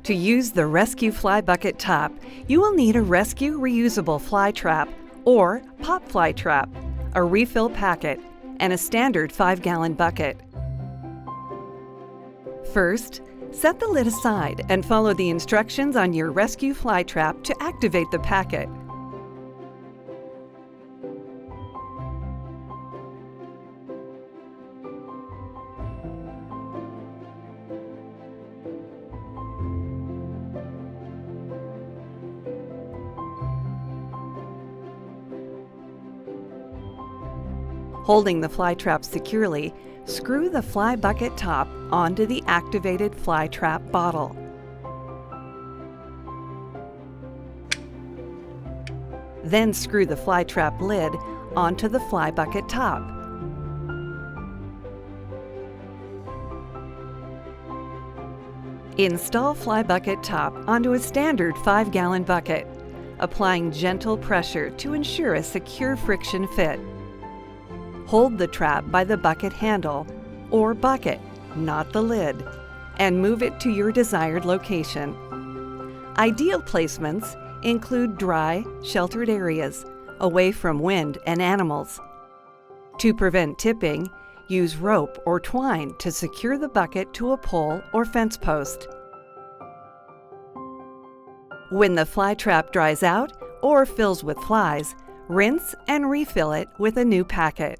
To use the Rescue Fly Bucket Top, you will need a Rescue Reusable Fly Trap or Pop Fly Trap, a refill packet, and a standard 5-gallon bucket. First, set the lid aside and follow the instructions on your Rescue Fly Trap to activate the packet. Holding the fly trap securely, screw the fly bucket top onto the activated fly trap bottle. Then screw the fly trap lid onto the fly bucket top. Install fly bucket top onto a standard 5-gallon bucket, applying gentle pressure to ensure a secure friction fit. Hold the trap by the bucket handle or bucket, not the lid, and move it to your desired location. Ideal placements include dry, sheltered areas, away from wind and animals. To prevent tipping, use rope or twine to secure the bucket to a pole or fence post. When the fly trap dries out or fills with flies, rinse and refill it with a new packet.